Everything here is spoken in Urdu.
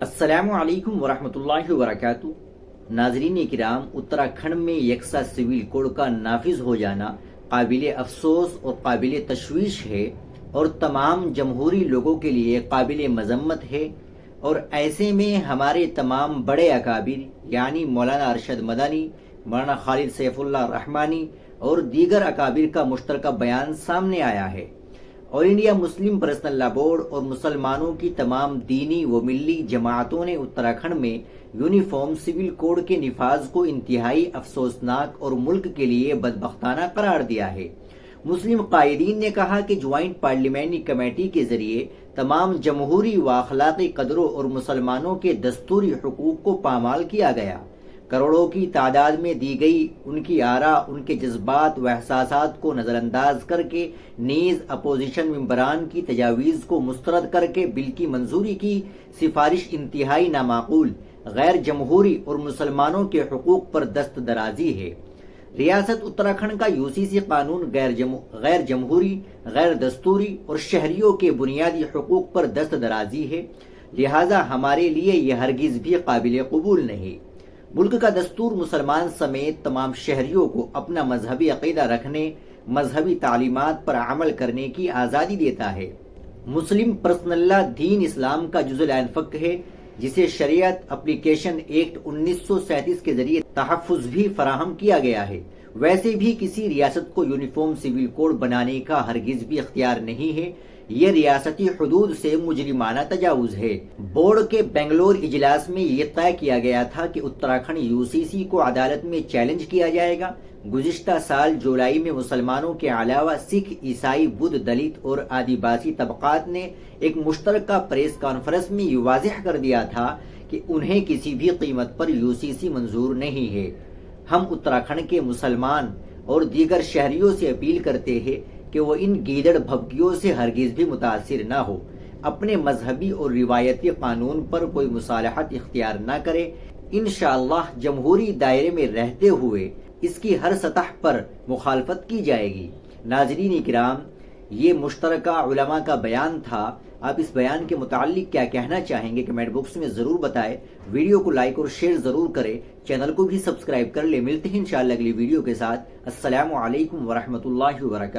السلام علیکم ورحمۃ اللہ وبرکاتہ۔ ناظرین کرام، اتراکھنڈ میں یکساں سول کوڈ کا نافذ ہو جانا قابل افسوس اور قابل تشویش ہے اور تمام جمہوری لوگوں کے لیے قابل مذمت ہے، اور ایسے میں ہمارے تمام بڑے اکابر یعنی مولانا ارشد مدنی، مولانا خالد سیف اللہ رحمانی اور دیگر اکابر کا مشترکہ بیان سامنے آیا ہے۔ آل انڈیا مسلم پرسنل لا بورڈ اور مسلمانوں کی تمام دینی و ملی جماعتوں نے اتراکھنڈ میں یونیفارم سول کوڈ کے نفاذ کو انتہائی افسوسناک اور ملک کے لیے بدبختانہ قرار دیا ہے۔ مسلم قائدین نے کہا کہ جوائنٹ پارلیمانی کمیٹی کے ذریعے تمام جمہوری و اخلاقی قدروں اور مسلمانوں کے دستوری حقوق کو پامال کیا گیا۔ کروڑوں کی تعداد میں دی گئی ان کی آراء، ان کے جذبات و احساسات کو نظر انداز کر کے نیز اپوزیشن ممبران کی تجاویز کو مسترد کر کے بل کی منظوری کی سفارش انتہائی نامعقول، غیر جمہوری اور مسلمانوں کے حقوق پر دست درازی ہے۔ ریاست اتراکھنڈ کا UCC قانون غیر جمہوری، غیر دستوری اور شہریوں کے بنیادی حقوق پر دست درازی ہے، لہذا ہمارے لیے یہ ہرگز بھی قابل قبول نہیں۔ ملک کا دستور مسلمان سمیت تمام شہریوں کو اپنا مذہبی عقیدہ رکھنے، مذہبی تعلیمات پر عمل کرنے کی آزادی دیتا ہے۔ مسلم پرسنل لا دین اسلام کا جزء العین فقہ ہے، جسے شریعت اپلیکیشن ایکٹ 1937 کے ذریعے تحفظ بھی فراہم کیا گیا ہے۔ ویسے بھی کسی ریاست کو یونیفارم سول کوڈ بنانے کا ہرگز بھی اختیار نہیں ہے، یہ ریاستی حدود سے مجرمانہ تجاوز ہے۔ بورڈ کے بنگلور اجلاس میں یہ طے کیا گیا تھا کہ اتراکھنڈ UCC کو عدالت میں چیلنج کیا جائے گا۔ گزشتہ سال جولائی میں مسلمانوں کے علاوہ سکھ، عیسائی، بدھ، دلت اور آدیواسی طبقات نے ایک مشترکہ پریس کانفرنس میں یہ واضح کر دیا تھا کہ انہیں کسی بھی قیمت پر UCC منظور نہیں ہے۔ ہم اتراکھنڈ کے مسلمان اور دیگر شہریوں سے اپیل کرتے ہیں کہ وہ ان گیدڑ بھبکیوں سے ہرگز بھی متاثر نہ ہو، اپنے مذہبی اور روایتی قانون پر کوئی مصالحت اختیار نہ کرے۔ انشاءاللہ جمہوری دائرے میں رہتے ہوئے اس کی ہر سطح پر مخالفت کی جائے گی۔ ناظرین کرام، یہ مشترکہ علماء کا بیان تھا۔ آپ اس بیان کے متعلق کیا کہنا چاہیں گے کمنٹ باکس میں ضرور بتائیں۔ ویڈیو کو لائک اور شیئر ضرور کریں، چینل کو بھی سبسکرائب کر لیں۔ ملتے ہیں انشاءاللہ اگلی ویڈیو کے ساتھ۔ السلام علیکم ورحمۃ اللہ وبرکاتہ۔